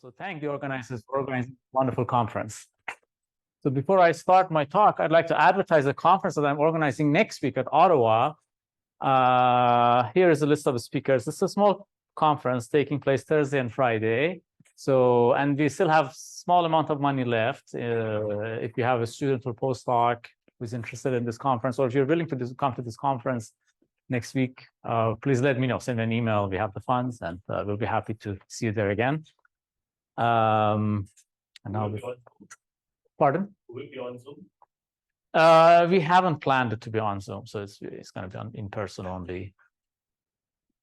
So thank the organizers for organizing a wonderful conference. So before I start my talk, I'd like to advertise a conference that I'm organizing next week at Ottawa. Here is a list of the speakers. This is a small conference taking place Thursday and Friday. So, and we still have small amount of money left. If you have a student or postdoc who's interested in this conference, or if you're willing to come to this conference next week, please let me know. Send me an email. We have the funds, and we'll be happy to see you there again. And now, pardon? Will it be on Zoom? We haven't planned it to be on Zoom, so it's going to be on in person only.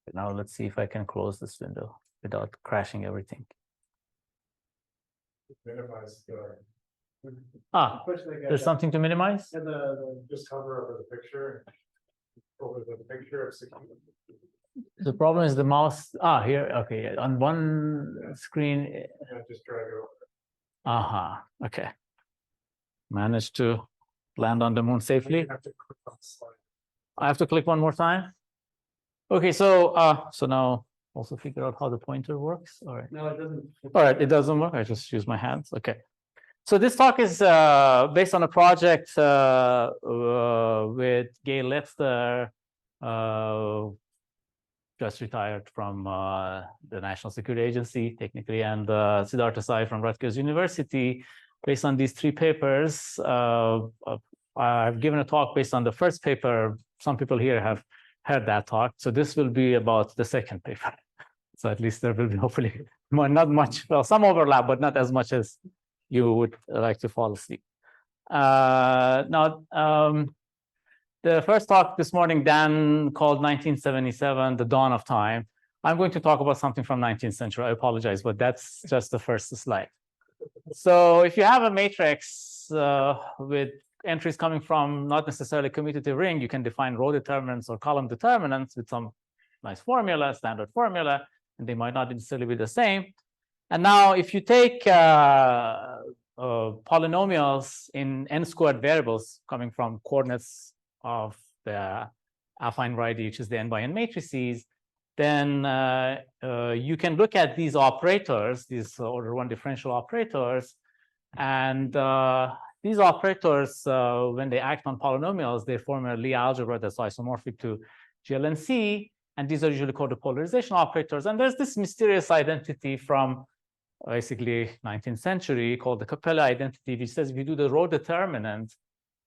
But now let's see if I can close this window without crashing everything. Minimize the. There's something to minimize? And the just hover over the picture. Over the picture of security. The problem is the mouse. Here. Okay, on one screen. Yeah, just drag it over. Okay. Managed to land on the moon safely. You have to click on the slide. I have to click one more time. Okay, so now also figure out how the pointer works. All right. No, it doesn't. All right, it doesn't work. I just use my hands. Okay. So this talk is based on a project with Letzter, just retired from the National Security Agency, technically, and Siddhartha Sahi from Rutgers University. Based on these three papers, I've given a talk based on the first paper. Some people here have heard that talk. So this will be about the second paper. So at least there will be hopefully not much, well, some overlap, but not as much as you would like to fall asleep. The first talk this morning, Dan called 1977, the dawn of time. I'm going to talk about something from 19th century. I apologize, but that's just the first slide. So if you have a matrix with entries coming from not necessarily commutative ring, you can define row determinants or column determinants with some nice formula, standard formula, and they might not necessarily be the same. And now if you take polynomials in n-squared variables coming from coordinates of the affine variety, which is the n by n matrices, then you can look at these operators, these order one differential operators, and these operators, when they act on polynomials, they form a Lie algebra that's isomorphic to GLNC, and these are usually called the polarization operators. And there's this mysterious identity from basically 19th century called the Capelli identity, which says if you do the row determinant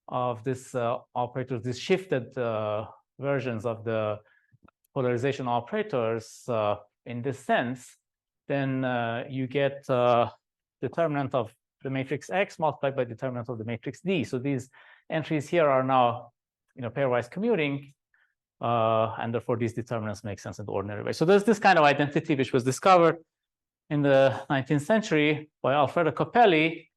of this operator, these shifted versions of the polarization operators in this sense, then you get determinant of the matrix X multiplied by determinant of the matrix D. So these entries here are now, pairwise commuting, and therefore these determinants make sense in the ordinary way. So there's this kind of identity which was discovered in the 19th century by Alfredo Capelli.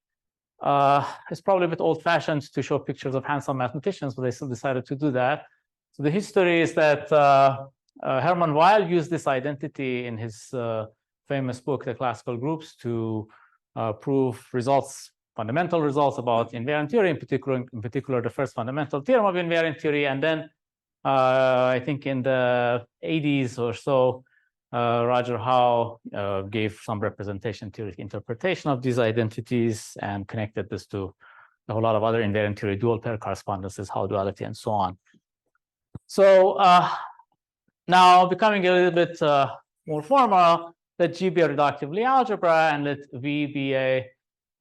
It's probably a bit old-fashioned to show pictures of handsome mathematicians, but they still decided to do that. So the history is that Hermann Weyl used this identity in his famous book, The Classical Groups, to prove fundamental results about invariant theory, in particular the first fundamental theorem of invariant theory. And then I think in the 80s or so, Roger Howe gave some representation theoretic interpretation of these identities and connected this to a whole lot of other invariant theory, dual pair correspondences, Howe duality, and so on. So now becoming a little bit more formal, let G be a reductive Lie algebra and let V be an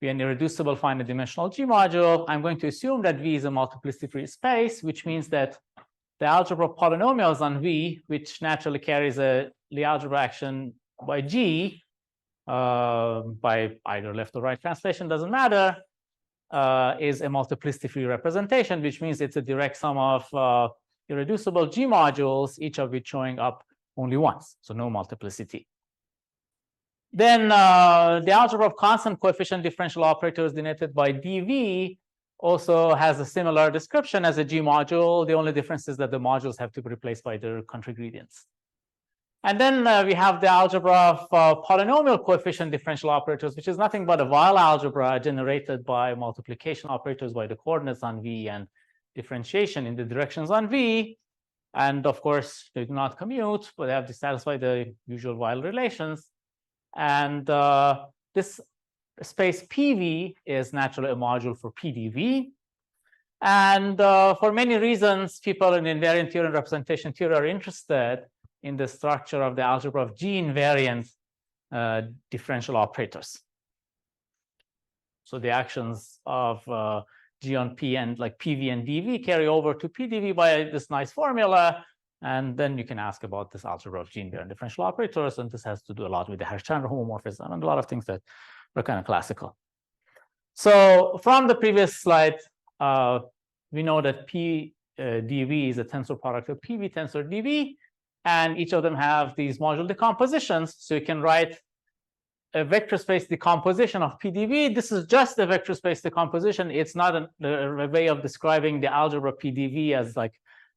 irreducible finite dimensional G module. I'm going to assume that V is a multiplicity-free space, which means that the algebra of polynomials on V, which naturally carries a Lie algebra action by G, by either left or right translation, doesn't matter, is a multiplicity-free representation, which means it's a direct sum of irreducible G modules, each of which showing up only once, so no multiplicity. Then the algebra of constant coefficient differential operators denoted by dV also has a similar description as a G module. The only difference is that the modules have to be replaced by their contragradients. And then we have the algebra of polynomial coefficient differential operators, which is nothing but a Weyl algebra generated by multiplication operators by the coordinates on V and differentiation in the directions on V. And of course, they do not commute, but they have to satisfy the usual Weyl relations. And this space PV is naturally a module for PDV. And for many reasons, people in invariant theory and representation theory are interested in the structure of the algebra of G invariant differential operators. So the actions of G on P and like PV and DV carry over to PDV by this nice formula. And then you can ask about this algebra of G invariant differential operators. And this has to do a lot with the Harsh-Chandra homomorphism and a lot of things that are kind of classical. So from the previous slide, we know that PDV is a tensor product of PV tensor DV, and each of them have these module decompositions. So you can write a vector space decomposition of PDV. This is just a vector space decomposition. It's not a way of describing the algebra PDV as like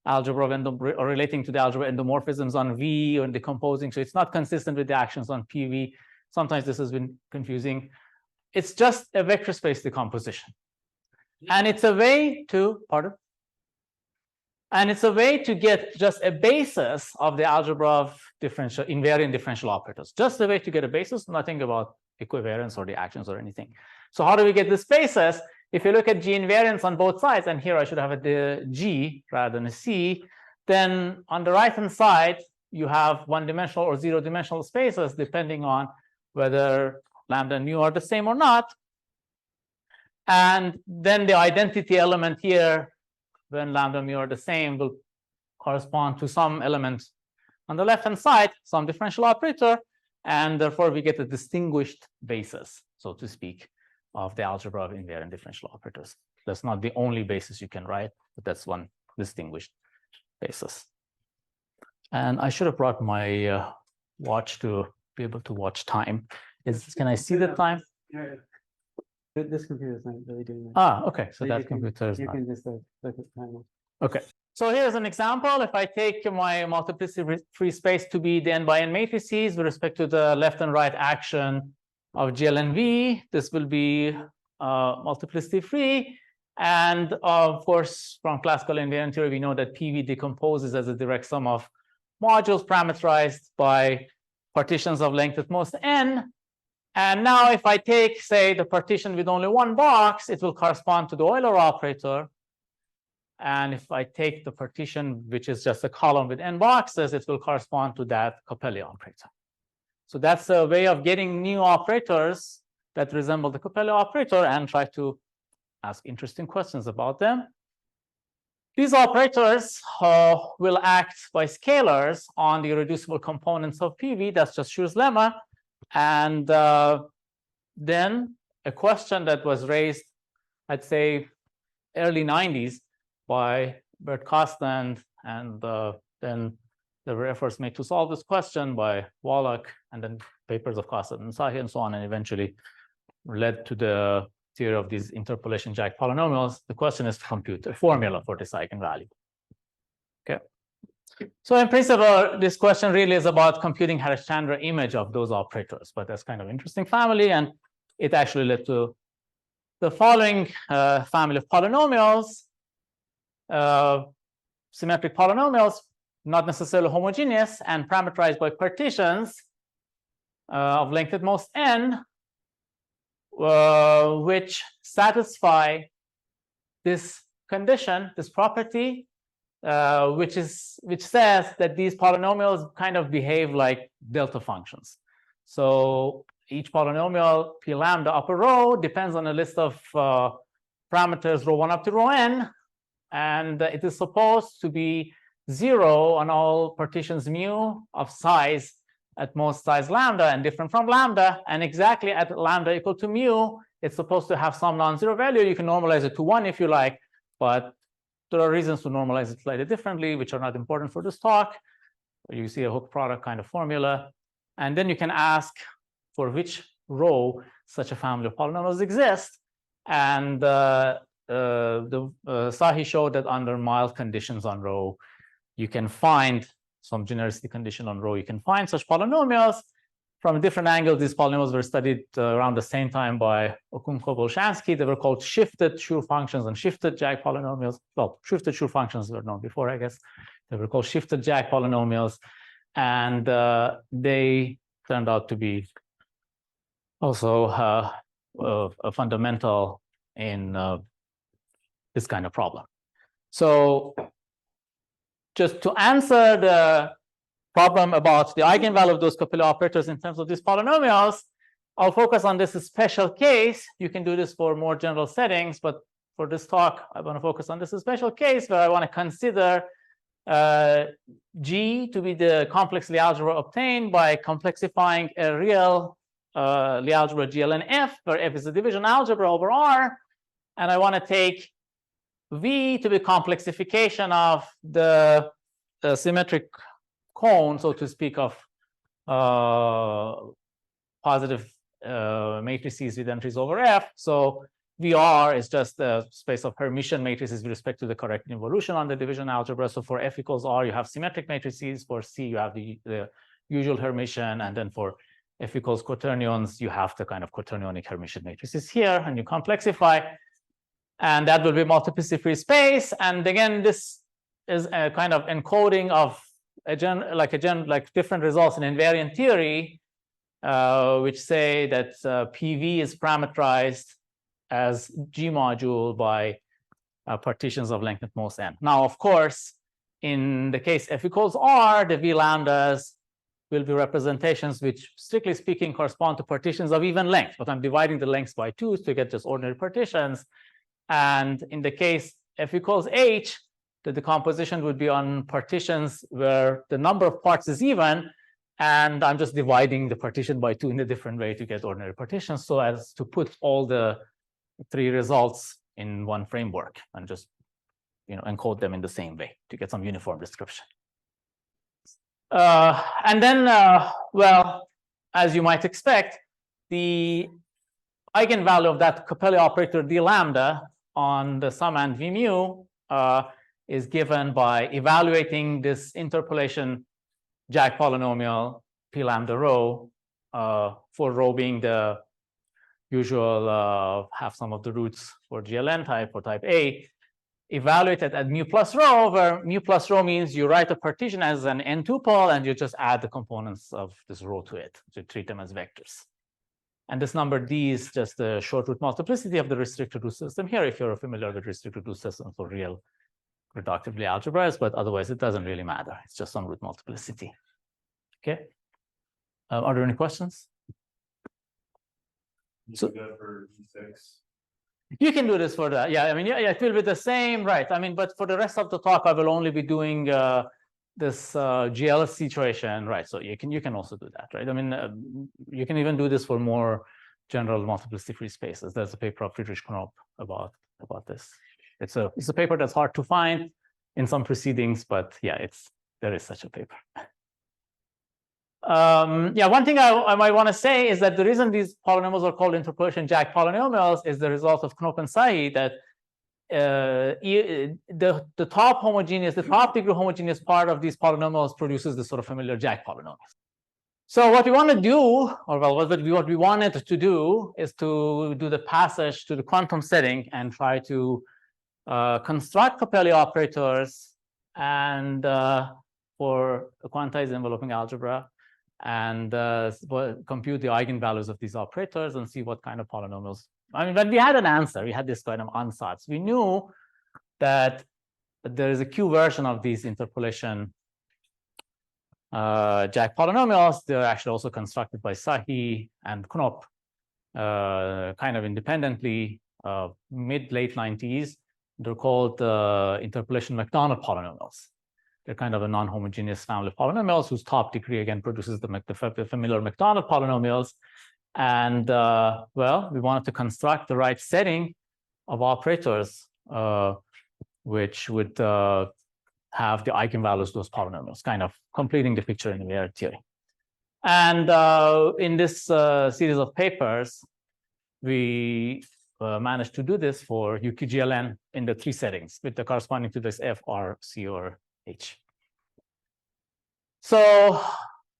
algebra of or relating to the algebra endomorphisms on V or decomposing. So it's not consistent with the actions on PV. Sometimes this has been confusing. It's just a vector space decomposition. And it's a way to, and it's a way to get just a basis of the algebra of invariant differential operators. Just a way to get a basis, nothing about equivariance or the actions or anything. So how do we get this basis? If you look at G invariance on both sides, and here I should have the G rather than a C, then on the right-hand side, you have one-dimensional or zero-dimensional spaces depending on whether lambda and mu are the same or not. And then the identity element here, when lambda and mu are the same, will correspond to some element on the left-hand side, some differential operator, and therefore we get a distinguished basis, so to speak, of the algebra of invariant differential operators. That's not the only basis you can write, but that's one distinguished basis. And I should have brought my watch to be able to watch time. Can I see the time? Yeah. This computer is not really doing that. Ah, okay. So that computer is you not. can just look at the time. Okay. So here's an example. If I take my multiplicity-free space to be the n by n matrices with respect to the left and right action of GL and V, this will be multiplicity-free. And of course, from classical invariant theory, we know that PV decomposes as a direct sum of modules parameterized by partitions of length at most n. And now if I take, say, the partition with only one box, it will correspond to the Euler operator. And if I take the partition, which is just a column with n boxes, it will correspond to that Capelli operator. So that's a way of getting new operators that resemble the Capelli operator and try to ask interesting questions about them. These operators will act by scalars on the irreducible components of PV. That's just Schur's lemma. And then a question that was raised, I'd say, early 90s by Bert Kosten, and then there were efforts made to solve this question by Wallach, and then papers of Kosten and Sahi and so on, and eventually led to the theory of these interpolation Jack polynomials. The question is to compute a formula for this eigenvalue. Okay. So in principle, this question really is about computing Harsh-Chandra image of those operators, but that's kind of interesting family, and it actually led to the following family of polynomials, symmetric polynomials, not necessarily homogeneous and parameterized by partitions of length at most n, which satisfy this condition, this property, which says that these polynomials kind of behave like delta functions. So each polynomial p lambda upper row depends on a list of parameters rho 1 up to rho n, and it is supposed to be 0 on all partitions mu of size at most size lambda and different from lambda, and exactly at lambda equal to mu, it's supposed to have some non-zero value. You can normalize it to 1 if you like, but there are reasons to normalize it slightly differently, which are not important for this talk. You see a hook product kind of formula, and then you can ask for which row such a family of polynomials exist. And Sahi showed that under mild conditions on rho, you can find some genericity condition on rho. You can find such polynomials from a different angle. These polynomials were studied around the same time by Okun-Kobolshansky. They were called shifted Schur functions and shifted Jack polynomials. Well, shifted Schur functions were known before, I guess. They were called shifted Jack polynomials, and they turned out to be also a fundamental in this kind of problem. So just to answer the problem about the eigenvalue of those Capelli operators in terms of these polynomials, I'll focus on this special case. You can do this for more general settings, but for this talk, I want to focus on this special case where I want to consider G to be the complex Lie algebra obtained by complexifying a real Lie algebra GLN F, where F is a division algebra over R, and I want to take V to be complexification of the symmetric cone, so to speak, of positive matrices with entries over F. So VR is just the space of Hermitian matrices with respect to the correct involution on the division algebra. So for F equals R, you have symmetric matrices. For C, you have the usual Hermitian. And then for F equals quaternions, you have the kind of quaternionic Hermitian matrices here, and you complexify. And that will be multiplicity-free space. And again, this is a kind of encoding of like different results in invariant theory, which say that PV is parameterized as G module by partitions of length at most n. Now, of course, in the case F equals R, the V lambdas will be representations which, strictly speaking, correspond to partitions of even length, but I'm dividing the lengths by 2 to get just ordinary partitions. And in the case F equals H, the decomposition would be on partitions where the number of parts is even, and I'm just dividing the partition by 2 in a different way to get ordinary partitions, so as to put all the 3 results in one framework and just, you know, encode them in the same way to get some uniform description. And then, well, as you might expect, the eigenvalue of that Capelli operator d lambda on the summand v mu is given by evaluating this interpolation Jack polynomial p lambda rho, for rho being the usual half sum of the roots for GLN type or type A, evaluated at mu plus rho, where mu plus rho means you write a partition as an n tuple and you just add the components of this rho to it to treat them as vectors. And this number d is just the short root multiplicity of the restricted root system here, if you're familiar with restricted root systems for real reductive Lie algebras, but otherwise it doesn't really matter. It's just some root multiplicity. Okay. Are there any questions? So for E6. You can do this for that. Yeah, I mean, yeah, it will be the same, right? I mean, but for the rest of the talk, I will only be doing this GL situation, right? So you can also do that, right? I mean, you can even do this for more general multiplicity-free spaces. There's a paper of Friedrich Knopp about this. It's a paper that's hard to find in some proceedings, but yeah, there is such a paper. Yeah, one thing I might want to say is that the reason these polynomials are called interpolation Jack polynomials is the result of Knopp and Sahi, that the top degree homogeneous part of these polynomials produces the sort of familiar Jack polynomials. So what we want to do, or well, what we wanted to do is to do the passage to the quantum setting and try to construct Capelli operators and for a quantized enveloping algebra, and compute the eigenvalues of these operators and see what kind of polynomials. I mean, when we had an answer, we had this kind of ansatz. We knew that there is a Q version of these interpolation Jack polynomials. They're actually also constructed by Sahi and Knopp kind of independently, mid-late 90s. They're called interpolation Macdonald polynomials. They're kind of a non-homogeneous family of polynomials whose top degree again produces the familiar Macdonald polynomials. And well, we wanted to construct the right setting of operators which would have the eigenvalues of those polynomials, kind of completing the picture in invariant theory. And in this series of papers, we managed to do this for UQGLN in the 3 settings with the corresponding to this F, R, C, or H. So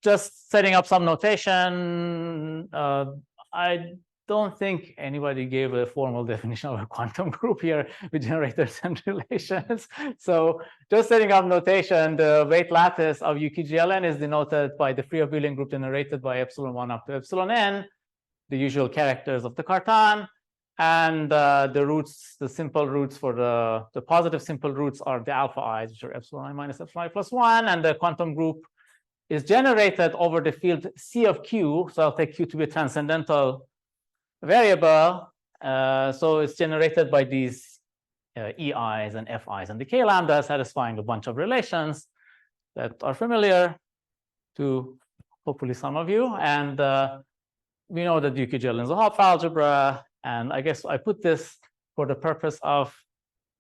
just setting up some notation. I don't think anybody gave a formal definition of a quantum group here with generators and relations. So just setting up notation, the weight lattice of UQGLN is denoted by the free abelian group generated by epsilon 1 up to epsilon n. the usual characters of the Cartan, and the roots, the simple roots for the positive simple roots are the alpha i's, which are epsilon I minus epsilon I plus 1, and the quantum group is generated over the field C of Q. So I'll take Q to be a transcendental variable. So it's generated by these EIs and FIs and the K lambda, satisfying a bunch of relations that are familiar to hopefully some of you. And we know that UQGL is a Hopf algebra. And I guess I put this for the purpose of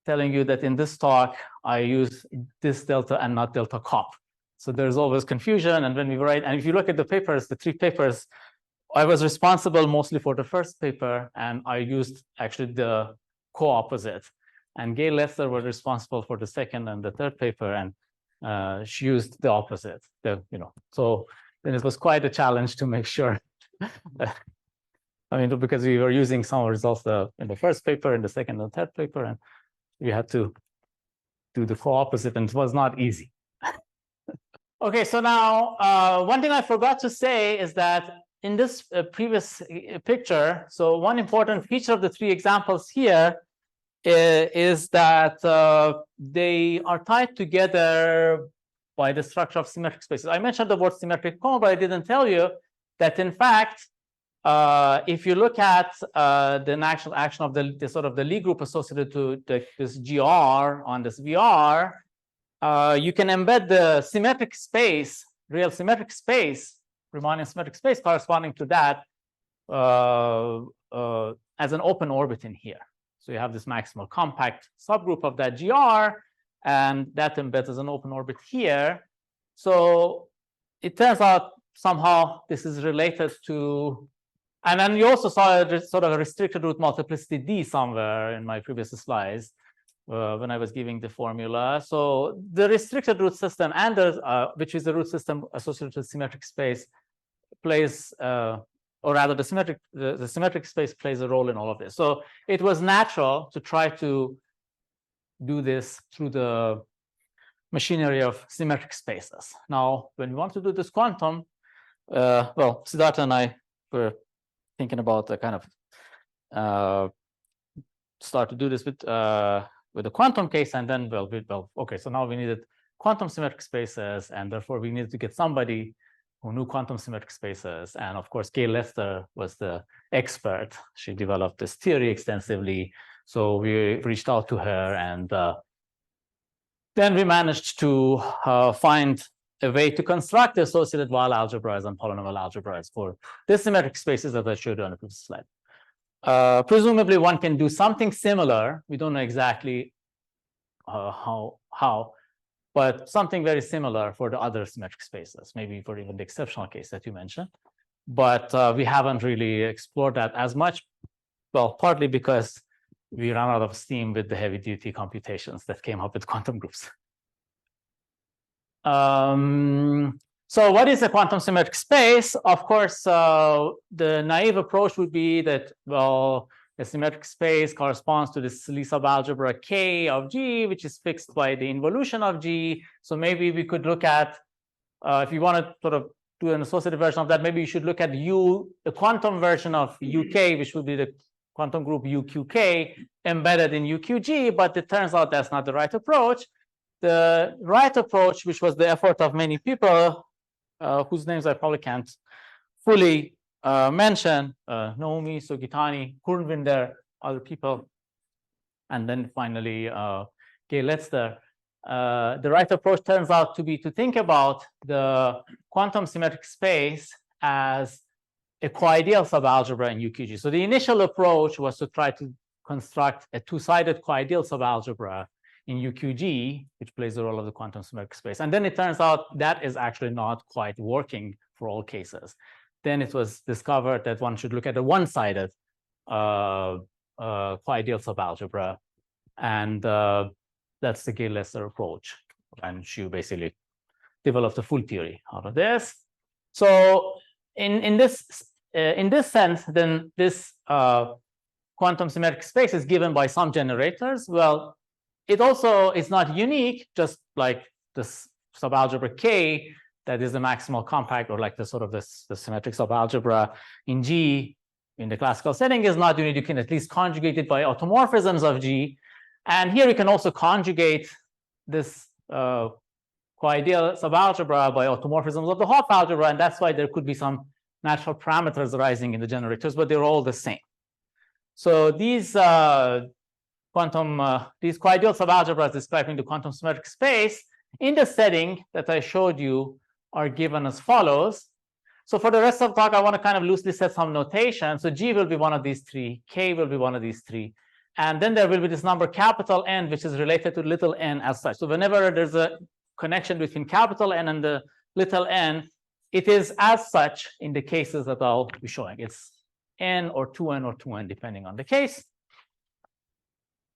telling you that in this talk, I use this delta and not delta cop. So there's always confusion. And when we write, and if you look at the papers, the 3 papers, I was responsible mostly for the first paper, and I used actually the co-opposite. And Gail Letzter was responsible for the second and the third paper, and she used the opposite. So then it was quite a challenge to make sure. I mean, because we were using some results in the first paper, in the second and third paper, and we had to do the co-opposite, and it was not easy. Okay, so now one thing I forgot to say is that in this previous picture, so one important feature of the 3 examples here is that they are tied together by the structure of symmetric spaces. I mentioned the word symmetric comma, but I didn't tell you that in fact, if you look at the actual action of the sort of the Lie group associated to this GR on this VR, you can embed the symmetric space, real symmetric space, Riemannian symmetric space corresponding to that as an open orbit in here. So you have this maximal compact subgroup of that GR, and that embeds as an open orbit here. So it turns out somehow this is related to, and then you also saw a sort of a restricted root multiplicity D somewhere in my previous slides when I was giving the formula. So the restricted root system and the, which is the root system associated with symmetric space, plays, or rather the symmetric space plays a role in all of this. So it was natural to try to do this through the machinery of symmetric spaces. Now, when we want to do this quantum, well, Siddhartha and I were thinking about the kind of start to do this with a quantum case, and then okay, so now we needed quantum symmetric spaces, and therefore we needed to get somebody who knew quantum symmetric spaces. And of course, Gail Letzter was the expert. She developed this theory extensively. So we reached out to her, and then we managed to find a way to construct the associated Weyl algebras and polynomial algebras for the symmetric spaces that I showed you on the previous slide. Presumably, one can do something similar. We don't know exactly how, but something very similar for the other symmetric spaces, maybe for even the exceptional case that you mentioned. But we haven't really explored that as much, well, partly because we ran out of steam with the heavy-duty computations that came up with quantum groups. So what is a quantum symmetric space? Of course, the naive approach would be that, well, the symmetric space corresponds to this Lie subalgebra K of G, which is fixed by the involution of G. So maybe we could look at, if you want to sort of do an associative version of that, maybe you should look at the quantum version of UK, which would be the quantum group UQK embedded in UQG, but it turns out that's not the right approach. The right approach, which was the effort of many people, whose names I probably can't fully mention, Naomi, Sogitani, Kurvinder, other people, and then finally Gail Letzter. The right approach turns out to be to think about the quantum symmetric space as a coideal subalgebra in UQG. So the initial approach was to try to construct a two-sided coideal subalgebra in UQG, which plays the role of the quantum symmetric space. And then it turns out that is actually not quite working for all cases. Then it was discovered that one should look at a one-sided coideal subalgebra. And that's the Gail Letzter approach. And she basically developed a full theory out of this. So in this sense, then this quantum symmetric space is given by some generators. Well, it also is not unique, just like this subalgebra K that is the maximal compact, or like the sort of the symmetric subalgebra in G in the classical setting is not unit, you can at least conjugate it by automorphisms of G. And here you can also conjugate this co-ideal subalgebra by automorphisms of the Hopf algebra, and that's why there could be some natural parameters arising in the generators, but they're all the same. So these these co-ideal subalgebras describing the quantum symmetric space in the setting that I showed you are given as follows. So for the rest of the talk, I want to kind of loosely set some notation. So G will be one of these three, K will be one of these three, and then there will be this number capital N, which is related to little n as such. So whenever there's a connection between capital N and the little n, it is as such in the cases that I'll be showing. It's n or 2n or 2n, depending on the case.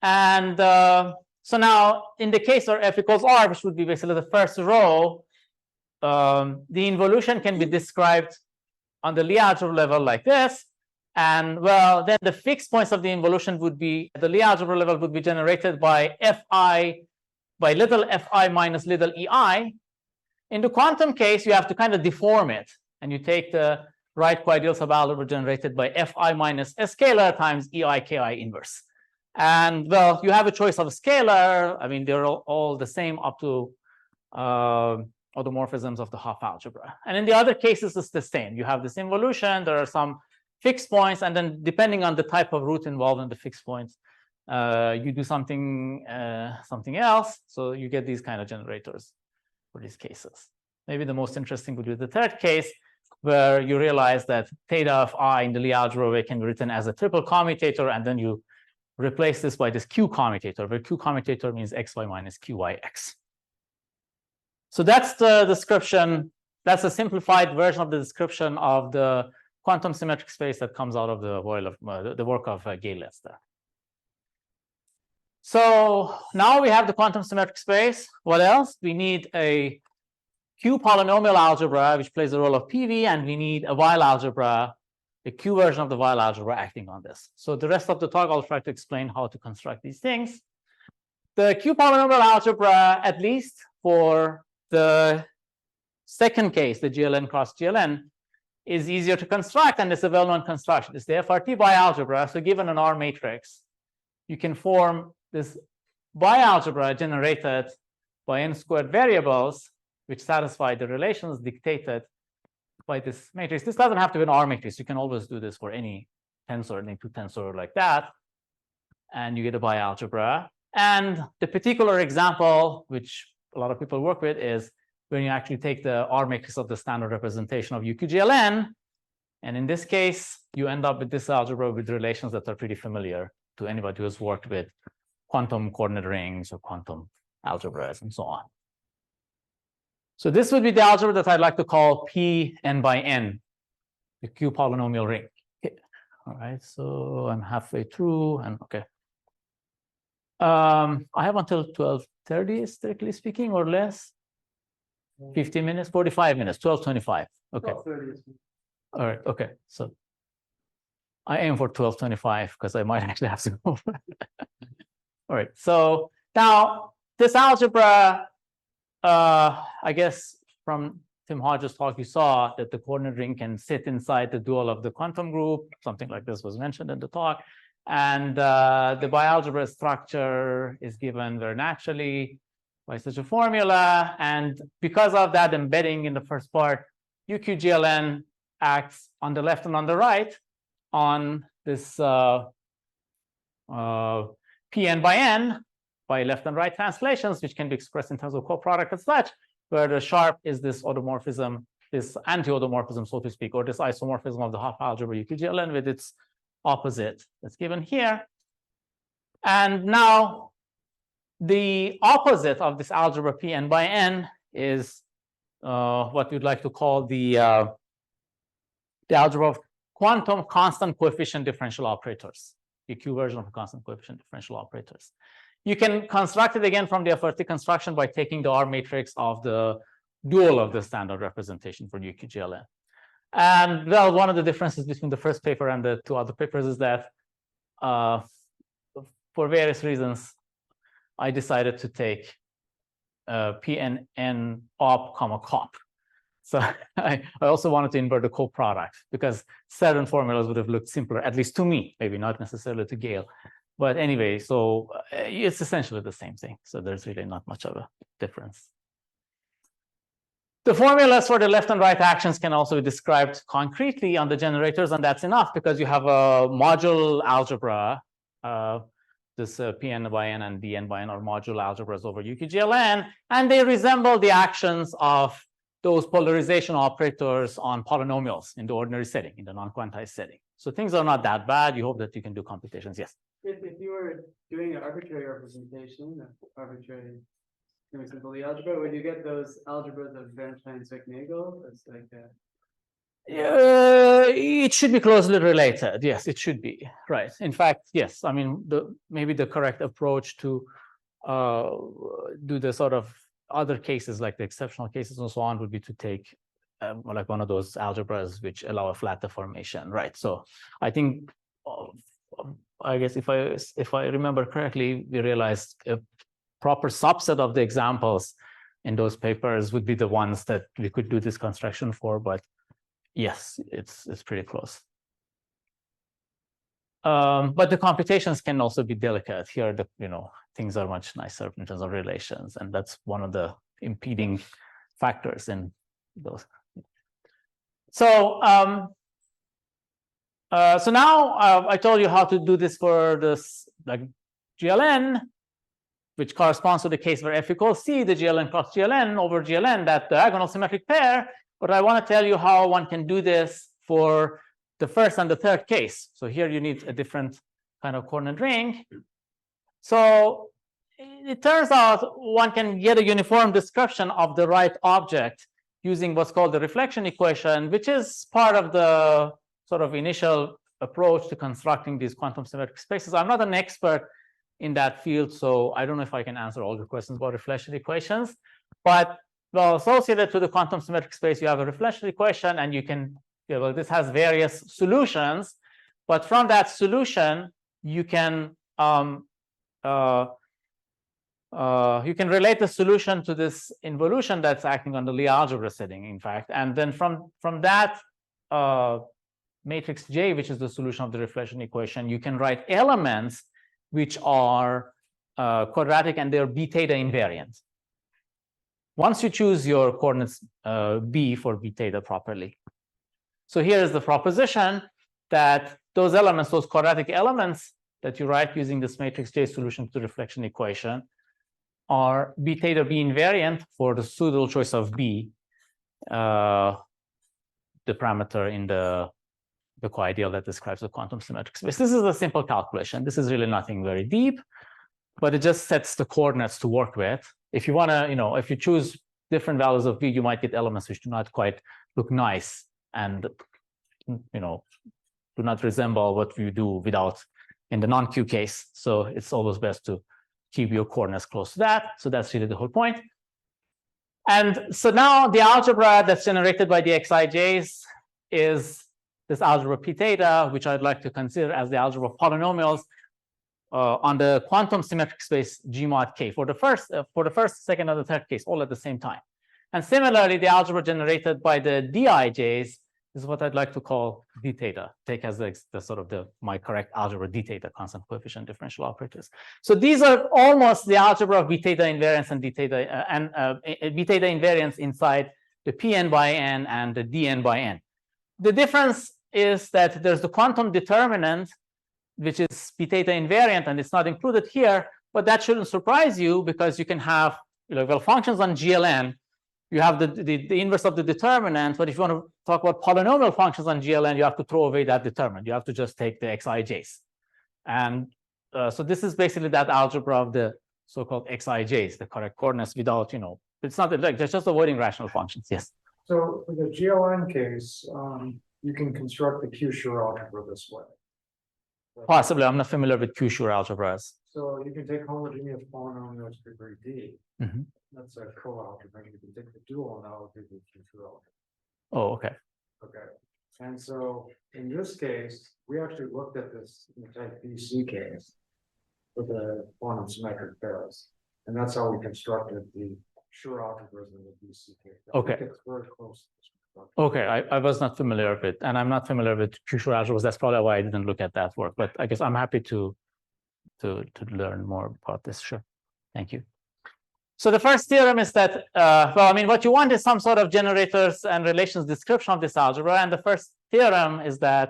And so now, in the case where f equals r, which would be basically the first row, the involution can be described on the Lie algebra level like this. And well, then the fixed points of the involution would be, at the Lie algebra level, would be generated by fi, by little fi minus little ei. In the quantum case, you have to kind of deform it, and you take the right co-ideal subalgebra generated by fi minus a scalar times ei ki inverse. And well, you have a choice of a scalar. I mean, they're all the same up to automorphisms of the Hopf algebra. And in the other cases, it's the same. You have this involution. There are some fixed points, and then depending on the type of root involved in the fixed points, you do something else. So you get these kind of generators for these cases. Maybe the most interesting would be the third case, where you realize that theta of I in the Lie algebra can be written as a triple commutator, and then you replace this by this Q commutator, where Q commutator means xy minus qyx. So that's the description. That's a simplified version of the description of the quantum symmetric space that comes out of the work of Gay Letzter. So now we have the quantum symmetric space. What else? We need a Q polynomial algebra, which plays the role of PV, and we need a Weyl algebra, a Q version of the Weyl algebra acting on this. So the rest of the talk, I'll try to explain how to construct these things. The Q polynomial algebra, at least for the second case, the GLN cross GLN, is easier to construct, and it's a well-known construction. It's the FRT bialgebra. So given an R matrix, you can form this bialgebra generated by n squared variables, which satisfy the relations dictated by this matrix. This doesn't have to be an R matrix. You can always do this for any tensor, any two tensor like that, and you get a bialgebra. And the particular example, which a lot of people work with, is when you actually take the R matrix of the standard representation of UQGLN, and in this case, you end up with this algebra with relations that are pretty familiar to anybody who has worked with quantum coordinate rings or quantum algebras and so on. So this would be the algebra that I'd like to call P n by n, the Q polynomial ring. Okay. All right, so I'm halfway through, and okay. I have until 12:30, strictly speaking, or less. 15 minutes, 45 minutes, 12:25. Okay. 12:30. All right. Okay. So I aim for 12:25 because I might actually have to go. All right. So now this algebra, I guess from Tim Hodges' talk, you saw that the coordinate ring can sit inside the dual of the quantum group. Something like this was mentioned in the talk. And the bialgebra structure is given very naturally by such a formula. And because of that embedding in the first part, UQGLN acts on the left and on the right on this Pn by n by left and right translations, which can be expressed in terms of coproduct and such, where the sharp is this automorphism, this anti-automorphism, so to speak, or this isomorphism of the Hopf algebra UQGLN with its opposite that's given here. And now the opposite of this algebra Pn by n is what we'd like to call the algebra of quantum constant coefficient differential operators, the Q version of constant coefficient differential operators. You can construct it again from the FRT construction by taking the R matrix of the dual of the standard representation for UQGLN. And well, one of the differences between the first paper and the two other papers is that for various reasons, I decided to take Pn op comma cop. So I also wanted to invert the coproduct because certain formulas would have looked simpler, at least to me, maybe not necessarily to Gail. But anyway, so it's essentially the same thing. So there's really not much of a difference. The formulas for the left and right actions can also be described concretely on the generators, and that's enough because you have a module algebra. This Pn by n and Dn by n are module algebras over UQGLN, and they resemble the actions of those polarization operators on polynomials in the ordinary setting, in the non-quantized setting. So things are not that bad. You hope that you can do computations. Yes? If you were doing an arbitrary representation, arbitrary simple algebra, would you get those algebras of Bernstein-Zwick-Nagel? It's like a... It should be closely related. Yes, it should be. Right. In fact, yes. I mean, maybe the correct approach to do the sort of other cases, like the exceptional cases and so on, would be to take like one of those algebras which allow a flat deformation. Right. So I think, I guess if I remember correctly, we realized a proper subset of the examples in those papers would be the ones that we could do this construction for, but yes, it's pretty close. But the computations can also be delicate. Here, things are much nicer in terms of relations, and that's one of the impeding factors in those. So, so now I told you how to do this for this like GLN, which corresponds to the case where F equals C, the GLN cross GLN over GLN, that diagonal symmetric pair. But I want to tell you how one can do this for the first and the third case. So here you need a different kind of coordinate ring. So it turns out one can get a uniform description of the right object using what's called the reflection equation, which is part of the sort of initial approach to constructing these quantum symmetric spaces. I'm not an expert in that field, so I don't know if I can answer all your questions about reflection equations, but well, associated to the quantum symmetric space, you have a reflection equation, and you can, well, this has various solutions, but from that solution, you can relate the solution to this involution that's acting on the Lie algebra setting, in fact, and then from that matrix J, which is the solution of the reflection equation, you can write elements which are quadratic and they're b theta invariant. Once you choose your coordinates b for b theta properly. So here is the proposition that those elements, those quadratic elements that you write using this matrix J solution to the reflection equation are b theta b invariant for the pseudo choice of b, the parameter in the co-ideal that describes the quantum symmetric space. This is a simple calculation. This is really nothing very deep, but it just sets the coordinates to work with. If you want to, if you choose different values of b, you might get elements which do not quite look nice and, do not resemble what you do without in the non-Q case. So it's always best to keep your coordinates close to that. So that's really the whole point. And so now the algebra that's generated by the Xij's is this algebra P theta, which I'd like to consider as the algebra of polynomials on the quantum symmetric space G mod K for the first, second, and the third case, all at the same time. And similarly, the algebra generated by the Dij's is what I'd like to call d theta. Take as the sort of my correct algebra d theta, constant coefficient differential operators. So these are almost the algebra of b theta invariance and d theta b theta invariance inside the Pn by n and the Dn by n. The difference is that there's the quantum determinant, which is p theta invariant, and it's not included here, but that shouldn't surprise you because you can have, well, functions on GLN, you have the inverse of the determinant, but if you want to talk about polynomial functions on GLN, you have to throw away that determinant. You have to just take the Xij's. And so this is basically that algebra of the so-called Xij's, the correct coordinates without, it's not like they're just avoiding rational functions. Yes. So for the GLN case, you can construct the Q-Schur algebra this way. Possibly. I'm not familiar with Q-Schur algebras. So you can take homogeneous polynomials to degree D. Mm-hmm. That's a co-algebra. You can take the dual analogue to the Q-Schur algebra. Oh, okay. Okay. And so in this case, we actually looked at this in the type BC case with the quantum symmetric pairs. And that's how we constructed the sure algebras in the BCK. Okay. It's very close. Okay, I was not familiar with it, and I'm not familiar with pure algebras. That's probably why I didn't look at that work. But I guess I'm happy to learn more about this. Sure, thank you. So the first theorem is that, well, I mean, what you want is some sort of generators and relations description of this algebra. And the first theorem is that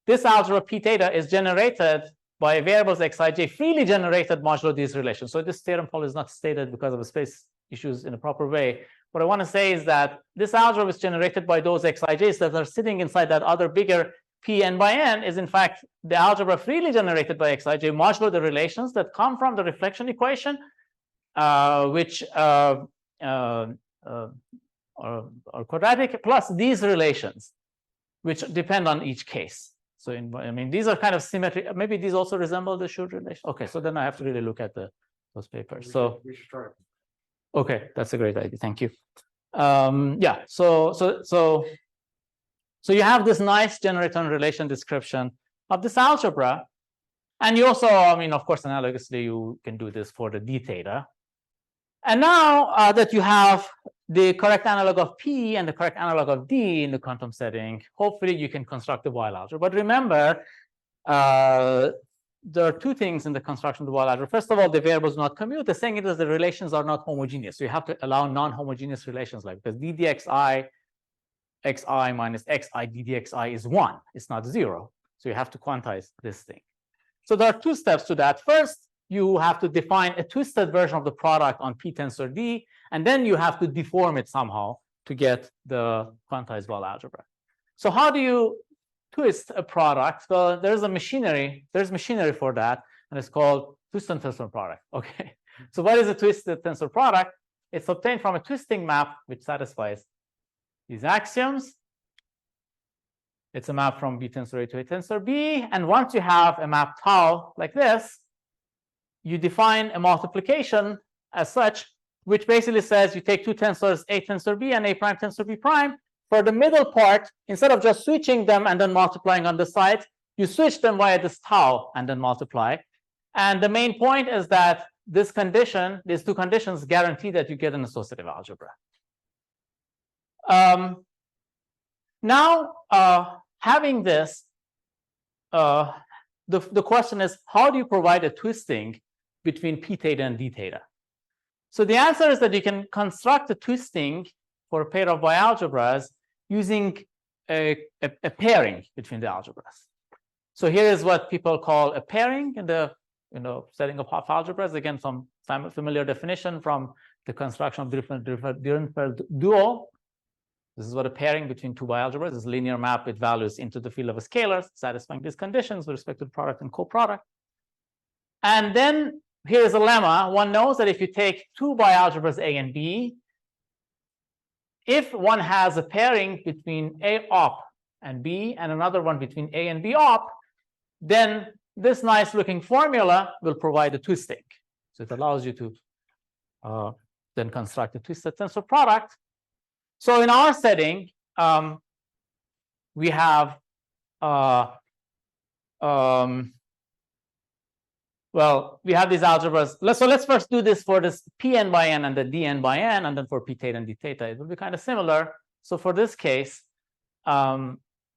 this algebra P theta is generated by variables xij, freely generated modulo these relations. So this theorem probably is not stated because of the space issues in a proper way. What I want to say is that this algebra is generated by those xij's that are sitting inside that other bigger P n by n is in fact the algebra freely generated by xij modulo the relations that come from the reflection equation, which are quadratic, plus these relations, which depend on each case. So I mean, these are kind of symmetric. Maybe these also resemble the Schur relation. Okay, so then I have to really look at those papers. We should try it. Okay, that's a great idea. Thank you. Yeah. So you have this nice generator and relation description of this algebra, and you also, I mean, of course, analogously, you can do this for the d theta. And now that you have the correct analog of P and the correct analog of D in the quantum setting, hopefully you can construct the Weyl algebra. But remember, there are two things in the construction of the Weyl algebra. First of all, the variables do not commute. The second is the relations are not homogeneous. So you have to allow non-homogeneous relations, like because d dxi xi minus xi d dxi is 1. It's not 0. So you have to quantize this thing. So there are two steps to that. First, you have to define a twisted version of the product on P tensor D, and then you have to deform it somehow to get the quantized Weyl algebra. So how do you twist a product? Well, there's machinery for that, and it's called twisted tensor product. Okay. So what is a twisted tensor product? It's obtained from a twisting map which satisfies these axioms. It's a map from B tensor A to A tensor B, and once you have a map tau like this, you define a multiplication as such, which basically says you take two tensors A tensor B and A prime tensor B prime. For the middle part, instead of just switching them and then multiplying on the sides, you switch them via this tau and then multiply. And the main point is that this condition, these two conditions, guarantee that you get an associative algebra. Now, having this, the question is, how do you provide a twisting between P theta and D theta? So the answer is that you can construct a twisting for a pair of bialgebras using a pairing between the algebras. So here is what people call a pairing in the setting of half algebras. Again, some familiar definition from the construction of Dirichlet dual. This is what a pairing between two bialgebras is: linear map with values into the field of a scalar, satisfying these conditions with respect to the product and coproduct. And then here is a lemma. One knows that if you take two bialgebras A and B, if one has a pairing between A op and B and another one between A and B op, then this nice looking formula will provide a twisting. So it allows you to then construct a twisted tensor product. So in our setting, we have well, we have these algebras. Let's first do this for this Pn by n and the Dn by n, and then for P theta and D theta, it will be kind of similar. So for this case,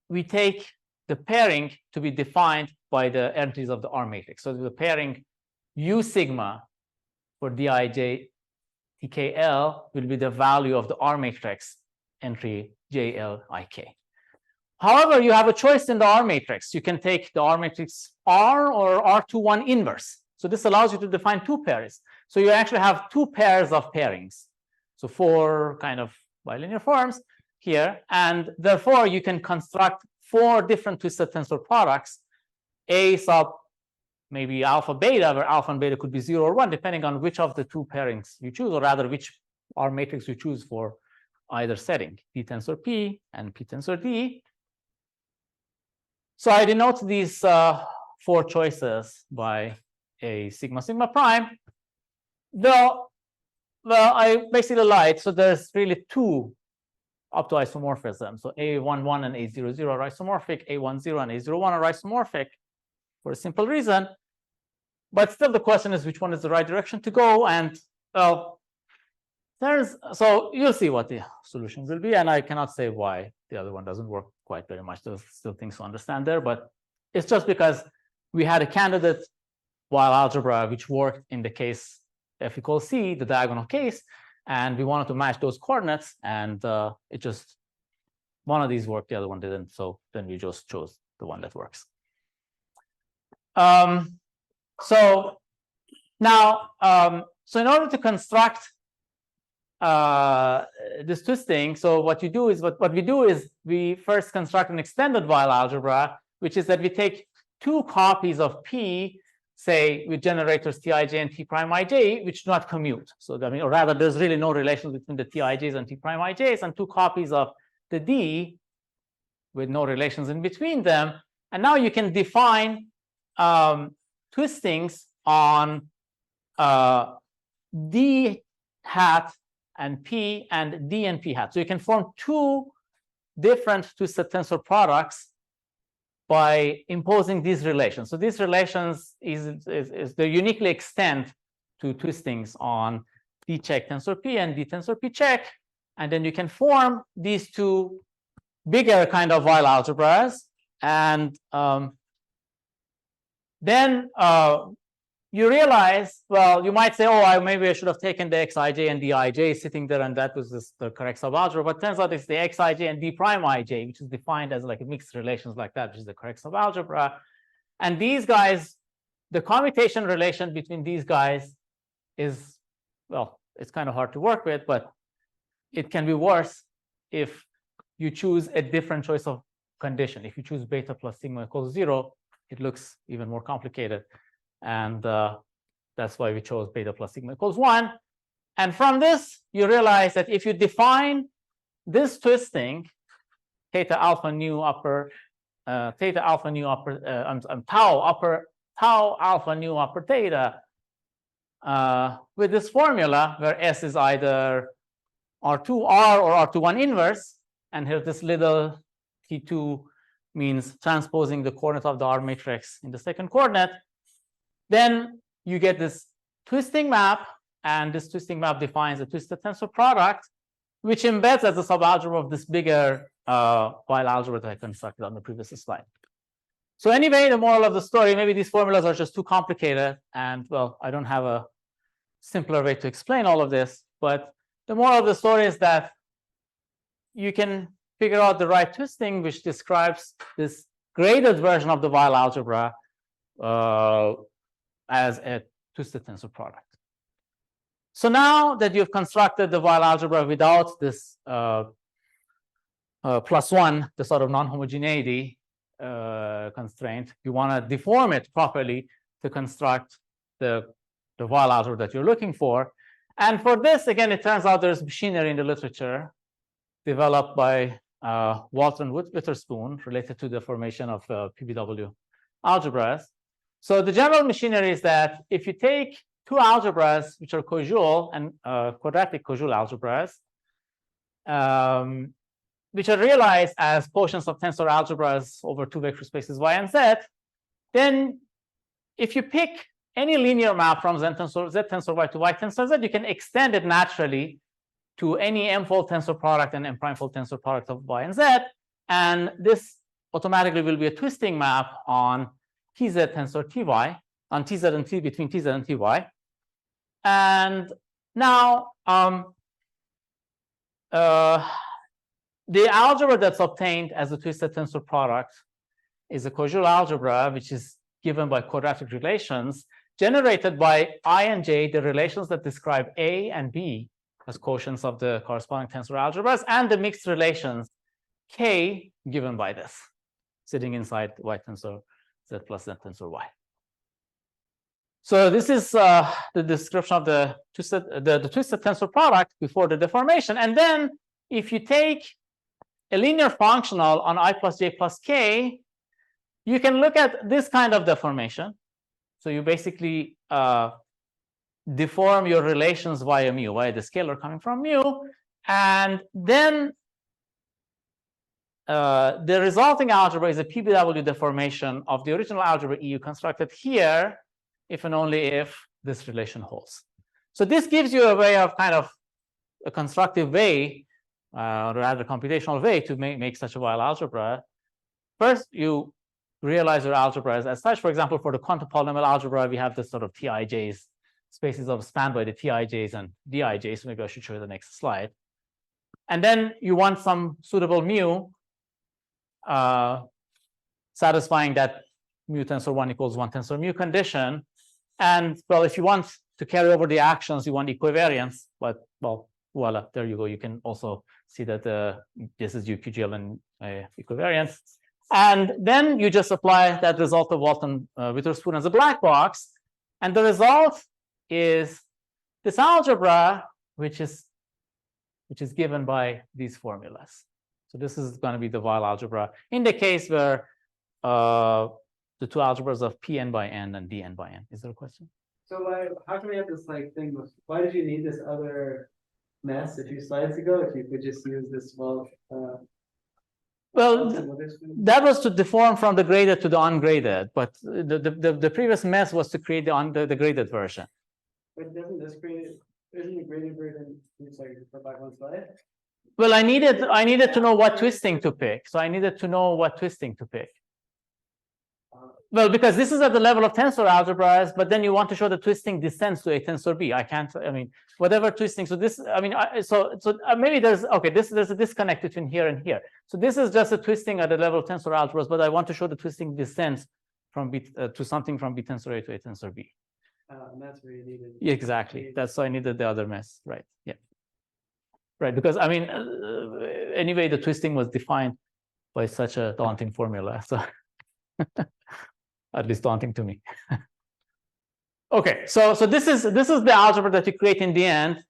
we take the pairing to be defined by the entries of the R matrix. So the pairing U sigma for Dij TKL will be the value of the R matrix entry JLIK. However, you have a choice in the R matrix. You can take the R matrix R or R21 inverse. So this allows you to define two pairs. So you actually have two pairs of pairings. So four kind of bilinear forms here. And therefore, you can construct four different twisted tensor products, A sub maybe alpha beta, where alpha and beta could be 0 or 1, depending on which of the two pairings you choose, or rather which R matrix you choose for either setting, P tensor P and P tensor D. So I denote these four choices by a sigma sigma prime. Well, I basically lied. So there's really two opto-isomorphisms. So A11 and A00 are isomorphic, A10 and A01 are isomorphic for a simple reason. But still the question is which one is the right direction to go. And well, so you'll see what the solutions will be, and I cannot say why the other one doesn't work quite very much. There's still things to understand there, but it's just because we had a candidate Weyl algebra which worked in the case f equals c, the diagonal case, and we wanted to match those coordinates, and it just one of these worked, the other one didn't, so then we just chose the one that works. So now, so in order to construct this twisting, so what we do is we first construct an extended Weyl algebra, which is that we take two copies of P, say with generators Tij and T prime ij, which do not commute. So I mean, or rather, there's really no relation between the Tijs and T prime ijs, and two copies of the D with no relations in between them. And now you can define twistings on D hat and P and D and P hat. So you can form two different twisted tensor products by imposing these relations. So these relations they uniquely extend to twistings on D check tensor P and D tensor P check, and then you can form these two bigger kind of Weyl algebras, and then you realize, well, you might say, oh, maybe I should have taken the Xij and Dij sitting there, and that was the correct subalgebra. But turns out it's the Xij and D prime ij, which is defined as like mixed relations like that, which is the correct subalgebra. And these guys, the commutation relation between these guys is, well, it's kind of hard to work with, but it can be worse if you choose a different choice of condition. If you choose beta plus sigma equals 0, it looks even more complicated. And that's why we chose beta plus sigma equals 1. And from this, you realize that if you define this twisting, theta alpha nu upper, theta alpha nu upper, tau alpha nu upper theta, with this formula where S is either R2R or R21 inverse, and here this little T2 means transposing the coordinate of the R matrix in the second coordinate, then you get this twisting map, and this twisting map defines a twisted tensor product, which embeds as a subalgebra of this bigger Weyl algebra that I constructed on the previous slide. So anyway, the moral of the story, maybe these formulas are just too complicated, and well, I don't have a simpler way to explain all of this, but the moral of the story is that you can figure out the right twisting, which describes this graded version of the Weyl algebra as a twisted tensor product. So now that you've constructed the Weyl algebra without this +1, the sort of non-homogeneity constraint, you want to deform it properly to construct the Weyl algebra that you're looking for. And for this, again, it turns out there's machinery in the literature developed by Walter and Witherspoon related to the formation of PBW algebras. So the general machinery is that if you take two algebras which are cojoule and quadratic cojoule algebras, which are realized as quotients of tensor algebras over two vector spaces y and z, then if you pick any linear map from z tensor y to y tensor z, you can extend it naturally to any m-fold tensor product and m'-fold tensor product of y and z, and this automatically will be a twisting map on tz tensor ty, on tz and t, between tz and ty. And now the algebra that's obtained as a twisted tensor product is a cojoule algebra, which is given by quadratic relations generated by I and j, the relations that describe A and B as quotients of the corresponding tensor algebras, and the mixed relations K given by this, sitting inside y tensor z plus z tensor y. So this is the description of the twisted tensor product before the deformation. And then if you take a linear functional on I plus j plus k, you can look at this kind of deformation. So you basically deform your relations via mu, via the scalar coming from mu, and then the resulting algebra is a PBW deformation of the original algebra E you constructed here, if and only if this relation holds. So this gives you a way of kind of a constructive way, or rather computational way to make such a Weyl algebra, first you realize your algebra as such. For example, for the quantum polynomial algebra, we have this sort of Tijs, spaces of spanned by the Tijs and Dijs. Maybe I should show you the next slide. And then you want some suitable mu satisfying that mu tensor 1 equals 1 tensor mu condition. And well, if you want to carry over the actions, you want equivariance, but well, voila, there you go. You can also see that this is UQGL and equivariance. And then you just apply that result of Walton Witherspoon as a black box. And the result is this algebra, which is given by these formulas. So this is going to be the Weyl algebra in the case where the two algebras of Pn by n and Dn by n. Is there a question? So how can we have this like thing with, why did you need this other mess a few slides ago if you could just use this well that was to deform from the graded to the ungraded, but the previous mess was to create the graded version. But doesn't this create, isn't the graded version, sorry, go back one slide? Well, I needed to know what twisting to pick. So I needed to know what twisting to pick. Well, because this is at the level of tensor algebras, but then you want to show the twisting descends to a tensor B. I can't, I mean, whatever twisting. So this, I mean, maybe there's, okay, there's a disconnect between here and here. So this is just a twisting at the level of tensor algebras, but I want to show the twisting descends from B to something from B tensor A to A tensor B. And that's where you needed. Exactly. That's why I needed the other mess, right? Yeah. Right, because I mean, anyway, the twisting was defined by such a daunting formula. So at least daunting to me. Okay, so this is the algebra that you create in the end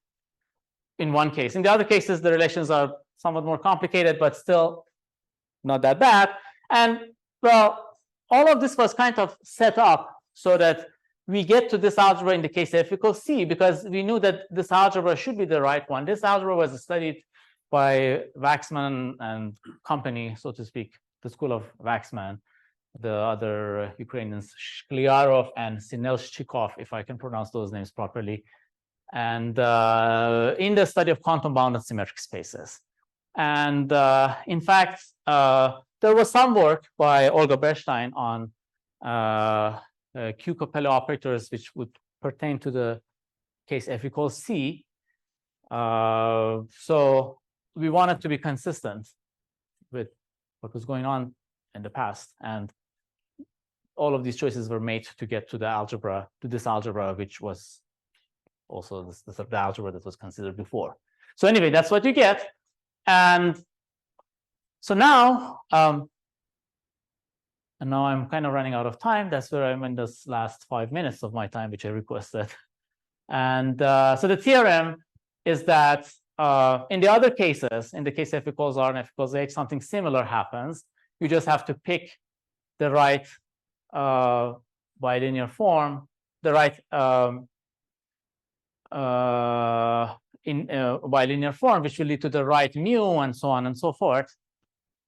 in one case. In the other cases, the relations are somewhat more complicated, but still not that bad. And well, all of this was kind of set up so that we get to this algebra in the case F equals C, because we knew that this algebra should be the right one. This algebra was studied by Waxman and company, so to speak, the school of Waxman. The other Ukrainians, Shkliarov and Sinelshchikov, if I can pronounce those names properly, and in the study of quantum bounded symmetric spaces. And in fact, there was some work by Olga Bechstein on Q Capelli operators, which would pertain to the case F equals C. So we wanted to be consistent with what was going on in the past, and all of these choices were made to get to the algebra, to this algebra, which was also the algebra that was considered before. So anyway, that's what you get. And so now, and now I'm kind of running out of time. That's where I'm in this last 5 minutes of my time, which I requested. And so the theorem is that in the other cases, in the case F equals R and F equals H, something similar happens. You just have to pick the right bilinear form, the right bilinear form, which will lead to the right mu and so on and so forth,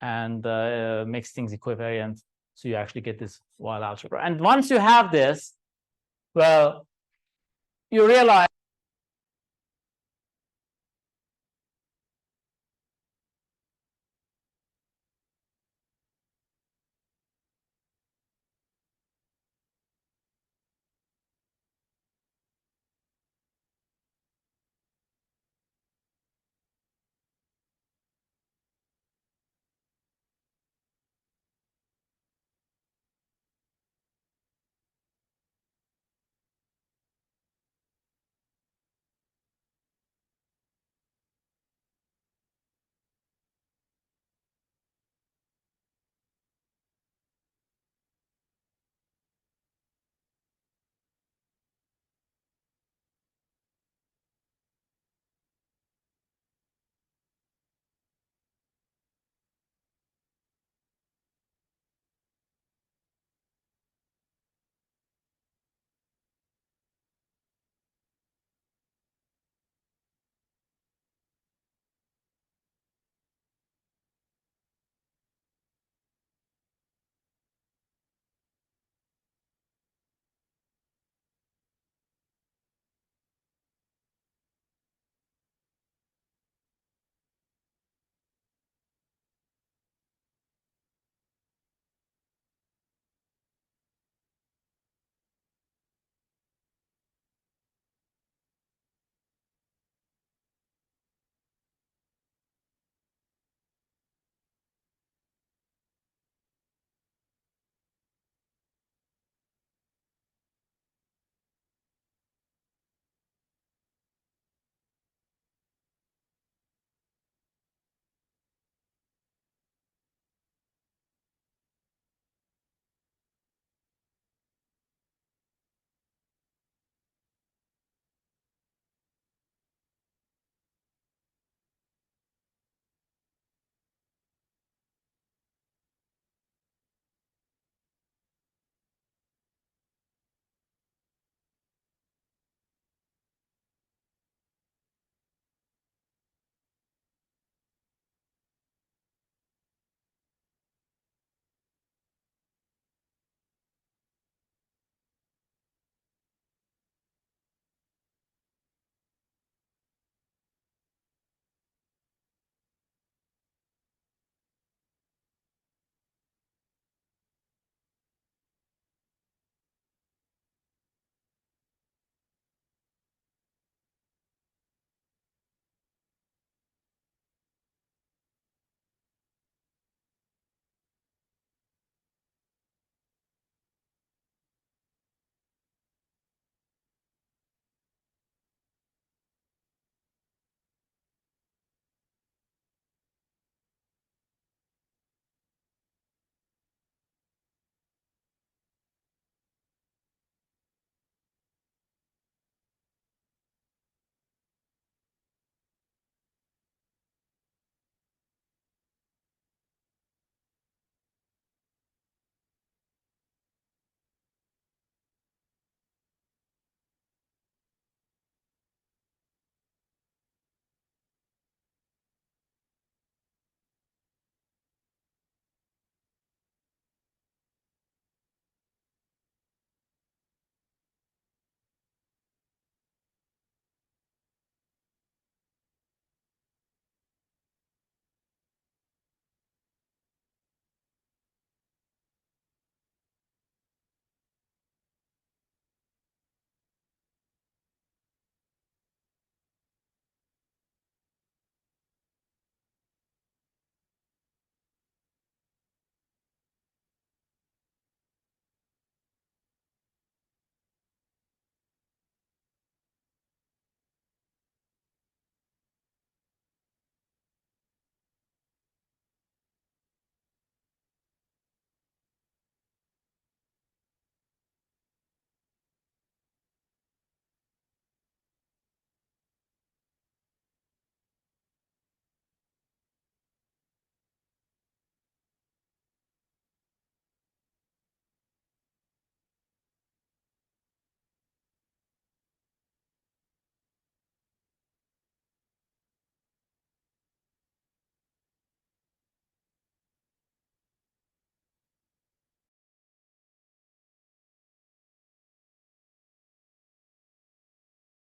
and makes things equivariant. So you actually get this Weyl algebra. And once you have this, well, you realize